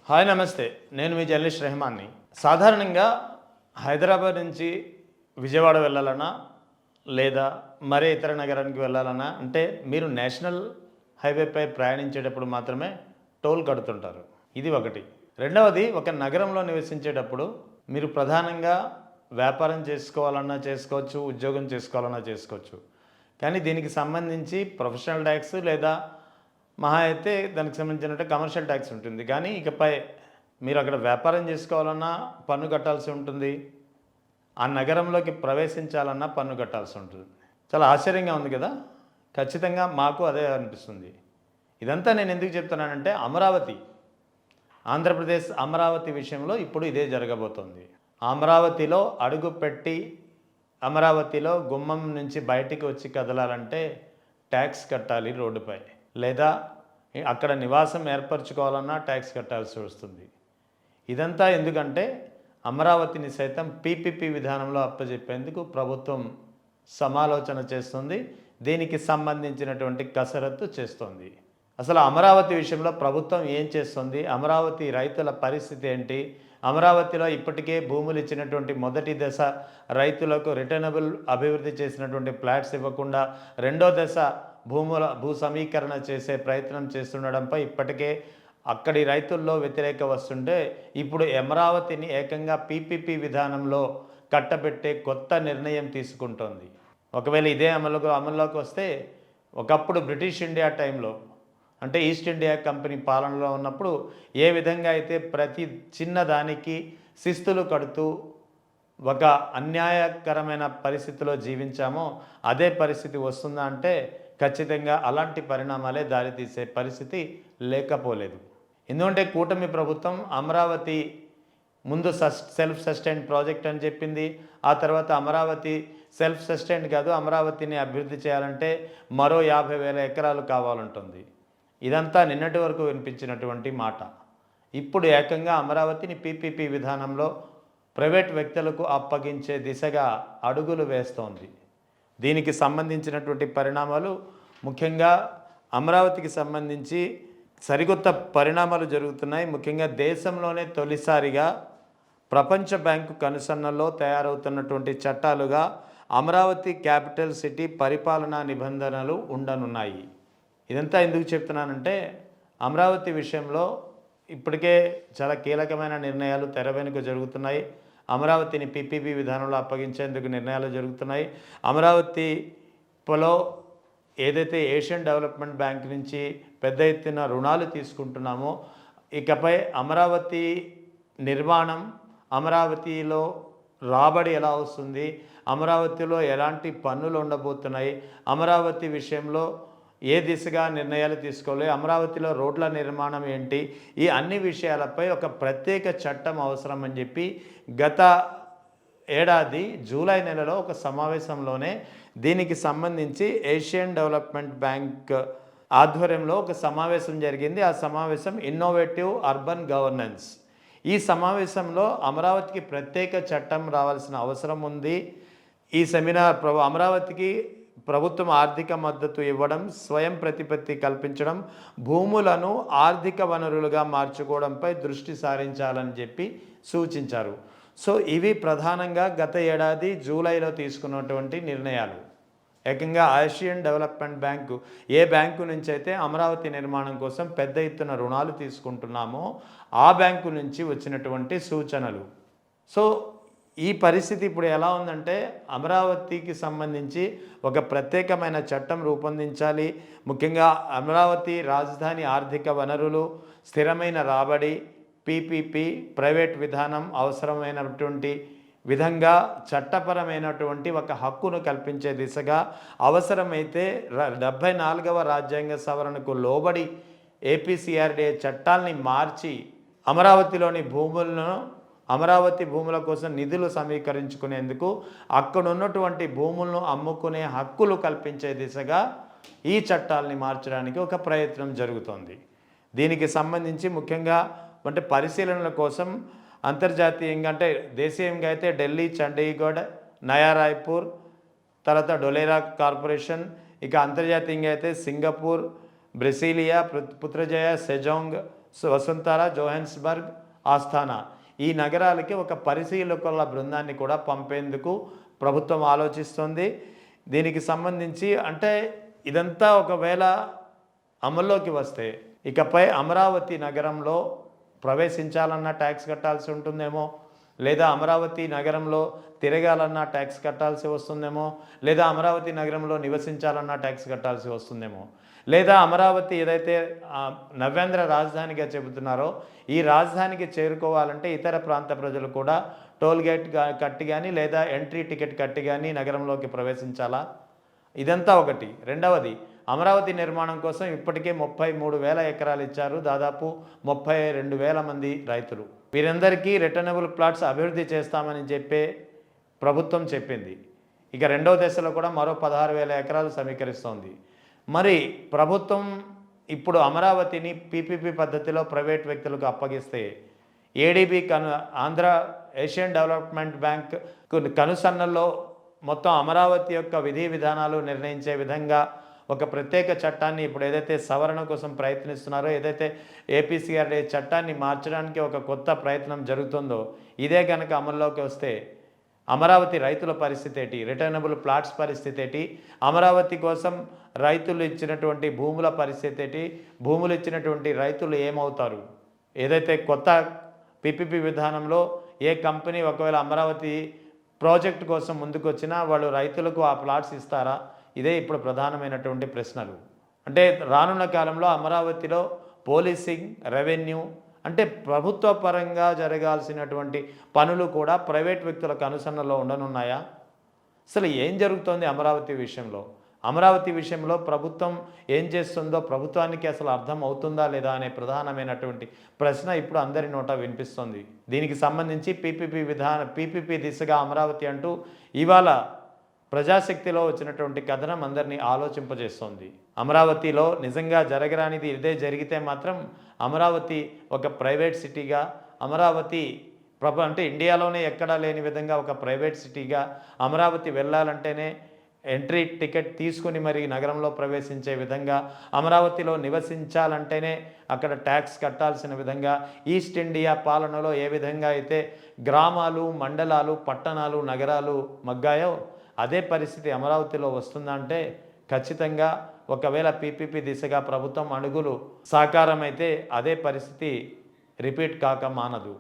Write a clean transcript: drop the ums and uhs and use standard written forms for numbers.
Hi నమస్తే. నేను మీ journalist రెహమాన్ని. సాధారణంగా హైదరాబాద్ నుంచి విజయవాడ వెళ్ళాలన్నా, లేదా మరే ఇతర నగరానికి వెళ్ళాలన్నా అంటే మీరు నేషనల్ హైవేపై ప్రయాణించేటప్పుడు మాత్రమే టోల్ కడుతుంటారు. ఇది ఒకటి. రెండవది, ఒక నగరంలో నివసించేటప్పుడు మీరు ప్రధానంగా వ్యాపారం చేసుకోవాలన్నా చేసుకోవచ్చు, ఉద్యోగం చేసుకోవాలన్నా చేసుకోవచ్చు. కానీ దీనికి సంబంధించి ప్రొఫెషనల్ ట్యాక్స్ లేదా మహా అయితే దానికి సంబంధించినట్టు కమర్షియల్ ట్యాక్స్ ఉంటుంది. కానీ ఇకపై మీరు అక్కడ వ్యాపారం చేసుకోవాలన్నా పన్ను కట్టాల్సి ఉంటుంది. ఆ నగరంలోకి ప్రవేశించాలన్నా పన్ను కట్టాల్సి ఉంటుంది. చాలా ఆశ్చర్యంగా ఉంది కదా. ఖచ్చితంగా మాకు అదే అనిపిస్తుంది. ఇదంతా నేను ఎందుకు చెప్తున్నానంటే ఆంధ్రప్రదేశ్ అమరావతి విషయంలో ఇప్పుడు ఇదే జరగబోతోంది. అమరావతిలో అడుగుపెట్టి అమరావతిలో గుమ్మం నుంచి బయటికి వచ్చి కదలాలంటే ట్యాక్స్ కట్టాలి రోడ్డుపై, లేదా అక్కడ నివాసం ఏర్పరచుకోవాలన్నా ట్యాక్స్ కట్టాల్సి వస్తుంది. ఇదంతా ఎందుకంటే అమరావతిని సైతం పీపీపీ విధానంలో అప్పచెప్పేందుకు ప్రభుత్వం సమాలోచన చేస్తుంది. దీనికి సంబంధించినటువంటి కసరత్తు చేస్తుంది. అసలు అమరావతి విషయంలో ప్రభుత్వం ఏం చేస్తుంది, అమరావతి రైతుల పరిస్థితి ఏంటి, అమరావతిలో ఇప్పటికే భూములు ఇచ్చినటువంటి మొదటి దశ రైతులకు రిటర్నబుల్ అభివృద్ధి చేసినటువంటి ఫ్లాట్స్ ఇవ్వకుండా రెండో దశ భూ సమీకరణ చేసే ప్రయత్నం చేస్తుండడంపై ఇప్పటికే అక్కడి రైతుల్లో వ్యతిరేక వస్తుంటే ఇప్పుడు అమరావతిని ఏకంగా పీపీపీ విధానంలో కట్టబెట్టే కొత్త నిర్ణయం తీసుకుంటోంది. ఒకవేళ ఇదే అమల్లోకి వస్తే ఒకప్పుడు బ్రిటిష్ ఇండియా టైంలో అంటే ఈస్ట్ ఇండియా కంపెనీ పాలనలో ఉన్నప్పుడు ఏ విధంగా అయితే ప్రతి చిన్నదానికి శిస్తులు కడుతూ ఒక అన్యాయకరమైన పరిస్థితిలో జీవించామో అదే పరిస్థితి వస్తుందా అంటే ఖచ్చితంగా అలాంటి పరిణామాలే దారితీసే పరిస్థితి లేకపోలేదు. ఎందుకంటే కూటమి ప్రభుత్వం అమరావతి ముందు సెల్ఫ్ సస్టైన్డ్ ప్రాజెక్ట్ అని చెప్పింది. ఆ తర్వాత అమరావతి సెల్ఫ్ సస్టైన్డ్ కాదు, అమరావతిని అభివృద్ధి చేయాలంటే మరో 50,000 ఎకరాలు కావాలంటుంది. ఇదంతా నిన్నటి వరకు వినిపించినటువంటి మాట. ఇప్పుడు ఏకంగా అమరావతిని పీపీపీ విధానంలో ప్రైవేట్ వ్యక్తులకు అప్పగించే దిశగా అడుగులు వేస్తోంది. దీనికి సంబంధించినటువంటి పరిణామాలు ముఖ్యంగా అమరావతికి సంబంధించి సరికొత్త పరిణామాలు జరుగుతున్నాయి. ముఖ్యంగా దేశంలోనే తొలిసారిగా ప్రపంచ బ్యాంకు కనుసన్నల్లో తయారవుతున్నటువంటి చట్టాలుగా అమరావతి క్యాపిటల్ సిటీ పరిపాలనా నిబంధనలు ఉండనున్నాయి. ఇదంతా ఎందుకు చెప్తున్నానంటే అమరావతి విషయంలో ఇప్పటికే చాలా కీలకమైన నిర్ణయాలు తెర వెనుక జరుగుతున్నాయి. అమరావతిని పీపీపీ విధానంలో అప్పగించేందుకు నిర్ణయాలు జరుగుతున్నాయి. అమరావతిలో ఏదైతే ఏషియన్ డెవలప్మెంట్ బ్యాంక్ నుంచి పెద్ద ఎత్తున రుణాలు తీసుకుంటున్నామో ఇకపై అమరావతి నిర్మాణం, అమరావతిలో రాబడి ఎలా వస్తుంది, అమరావతిలో ఎలాంటి పన్నులు ఉండబోతున్నాయి, అమరావతి విషయంలో ఏ దిశగా నిర్ణయాలు తీసుకోవాలి, అమరావతిలో రోడ్ల నిర్మాణం ఏంటి, ఈ అన్ని విషయాలపై ఒక ప్రత్యేక చట్టం అవసరం అని చెప్పి గత ఏడాది జూలై నెలలో ఒక సమావేశంలోనే దీనికి సంబంధించి ఏషియన్ డెవలప్మెంట్ బ్యాంక్ ఆధ్వర్యంలో ఒక సమావేశం జరిగింది. ఆ సమావేశం ఇన్నోవేటివ్ అర్బన్ గవర్నెన్స్. ఈ సమావేశంలో అమరావతికి ప్రత్యేక చట్టం రావాల్సిన అవసరం ఉంది. ఈ సెమినార్ అమరావతికి ప్రభుత్వం ఆర్థిక మద్దతు ఇవ్వడం, స్వయం ప్రతిపత్తి కల్పించడం, భూములను ఆర్థిక వనరులుగా మార్చుకోవడంపై దృష్టి సారించాలని చెప్పి సూచించారు. సో ఇవి ప్రధానంగా గత ఏడాది జూలైలో తీసుకున్నటువంటి నిర్ణయాలు. ఏకంగా ఏషియన్ డెవలప్మెంట్ బ్యాంకు ఏ బ్యాంకు నుంచి అయితే అమరావతి నిర్మాణం కోసం పెద్ద ఎత్తున రుణాలు తీసుకుంటున్నామో ఆ బ్యాంకు నుంచి వచ్చినటువంటి సూచనలు. సో ఈ పరిస్థితి ఇప్పుడు ఎలా ఉందంటే అమరావతికి సంబంధించి ఒక ప్రత్యేకమైన చట్టం రూపొందించాలి. ముఖ్యంగా అమరావతి రాజధాని ఆర్థిక వనరులు, స్థిరమైన రాబడి, పీపీపీ, ప్రైవేట్ విధానం అవసరమైనటువంటి విధంగా చట్టపరమైనటువంటి ఒక హక్కును కల్పించే దిశగా అవసరమైతే 74వ రాజ్యాంగ సవరణకు లోబడి ఏపీసీఆర్డీఏ చట్టాల్ని మార్చి అమరావతి భూముల కోసం నిధులు సమీకరించుకునేందుకు అక్కడ ఉన్నటువంటి భూములను అమ్ముకునే హక్కులు కల్పించే దిశగా ఈ చట్టాలని మార్చడానికి ఒక ప్రయత్నం జరుగుతోంది. దీనికి సంబంధించి ముఖ్యంగా అంటే పరిశీలనల కోసం అంతర్జాతీయంగా అంటే దేశీయంగా అయితే ఢిల్లీ, చండీగఢ్, నయా రాయ్పూర్, తర్వాత డొలేరా కార్పొరేషన్, ఇక అంతర్జాతీయంగా అయితే Singapore, Brasilia, Putrajaya, Sejong, Vasundhara, Johannesburg, Astana ఈ నగరాలకి ఒక పరిశీలకుల బృందాన్ని కూడా పంపేందుకు ప్రభుత్వం ఆలోచిస్తుంది. దీనికి సంబంధించి అంటే ఇదంతా ఒకవేళ అమల్లోకి వస్తే ఇకపై అమరావతి నగరంలో ప్రవేశించాలన్నా ట్యాక్స్ కట్టాల్సి ఉంటుందేమో, లేదా అమరావతి నగరంలో తిరగాలన్నా ట్యాక్స్ కట్టాల్సి వస్తుందేమో, లేదా అమరావతి నగరంలో నివసించాలన్నా ట్యాక్స్ కట్టాల్సి వస్తుందేమో, లేదా అమరావతి ఏదైతే నవ్యాంధ్ర రాజధానిగా చెబుతున్నారో ఈ రాజధానికి చేరుకోవాలంటే ఇతర ప్రాంత ప్రజలు కూడా టోల్ గేట్ కట్టి కానీ లేదా ఎంట్రీ టికెట్ కట్టి కానీ నగరంలోకి ప్రవేశించాలా? ఇదంతా ఒకటి. రెండవది, అమరావతి నిర్మాణం కోసం ఇప్పటికే 33,000 ఎకరాలు ఇచ్చారు. దాదాపు 32,000 మంది రైతులు. వీరందరికీ రిటర్నబుల్ ప్లాట్స్ అభివృద్ధి చేస్తామని ప్రభుత్వం చెప్పింది. ఇక రెండవ దశలో కూడా మరో 16,000 ఎకరాలు సమీకరిస్తోంది. మరి ప్రభుత్వం ఇప్పుడు అమరావతిని పీపీపీ పద్ధతిలో ప్రైవేట్ వ్యక్తులకు అప్పగిస్తే ADB Andhra Asian development bank కనుసన్నల్లో మొత్తం అమరావతి యొక్క విధి విధానాలు నిర్ణయించే విధంగా ఒక ప్రత్యేక చట్టాన్ని ఇప్పుడు ఏదైతే సవరణ కోసం ప్రయత్నిస్తున్నారో, ఏదైతే ఏపీసీఆర్డీ చట్టాన్ని మార్చడానికి ఒక కొత్త ప్రయత్నం జరుగుతుందో ఇదే కనుక అమల్లోకి వస్తే అమరావతి రైతుల పరిస్థితి ఏంటి? రిటర్నబుల్ ప్లాట్స్ పరిస్థితి ఏంటి? అమరావతి కోసం రైతులు ఇచ్చినటువంటి భూముల పరిస్థితి ఏంటి? భూములు ఇచ్చినటువంటి రైతులు ఏమవుతారు? ఏదైతే కొత్త పీపీపీ విధానంలో ఏ కంపెనీ ఒకవేళ అమరావతి ప్రాజెక్ట్ కోసం ముందుకు వచ్చినా వాళ్ళు రైతులకు ఆ ప్లాట్స్ ఇస్తారా? ఇదే ఇప్పుడు ప్రధానమైనటువంటి ప్రశ్నలు. అంటే రానున్న కాలంలో అమరావతిలో పోలీసింగ్, రెవెన్యూ అంటే ప్రభుత్వ పరంగా జరగాల్సినటువంటి పనులు కూడా ప్రైవేట్ వ్యక్తులకు అనుసరణలో ఉండనున్నాయా? అసలు ఏం జరుగుతోంది అమరావతి విషయంలో? అమరావతి విషయంలో ప్రభుత్వం ఏం చేస్తుందో ప్రభుత్వానికి అసలు అర్థం అవుతుందా లేదా అనే ప్రధానమైనటువంటి ప్రశ్న ఇప్పుడు అందరి నోట వినిపిస్తుంది. దీనికి సంబంధించి పీపీపీ దిశగా అమరావతి అంటూ ఇవాళ ప్రజాశక్తిలో వచ్చినటువంటి కథనం అందరినీ ఆలోచింపజేస్తోంది. అమరావతిలో నిజంగా జరగరానిది ఇదే జరిగితే మాత్రం అమరావతి ఒక ప్రైవేట్ సిటీగా, అమరావతి అంటే ఇండియాలోనే ఎక్కడా లేని విధంగా ఒక ప్రైవేట్ సిటీగా అమరావతి వెళ్ళాలంటేనే ఎంట్రీ టికెట్ తీసుకుని మరి నగరంలో ప్రవేశించే విధంగా, అమరావతిలో నివసించాలంటేనే అక్కడ ట్యాక్స్ కట్టాల్సిన విధంగా, ఈస్ట్ ఇండియా పాలనలో ఏ విధంగా అయితే గ్రామాలు, మండలాలు, పట్టణాలు, నగరాలు మగ్గాయో అదే పరిస్థితి అమరావతిలో వస్తుందంటే ఖచ్చితంగా ఒకవేళ పీపీపీ దిశగా ప్రభుత్వం అడుగులు సాకారమైతే అదే పరిస్థితి రిపీట్ కాక మానదు.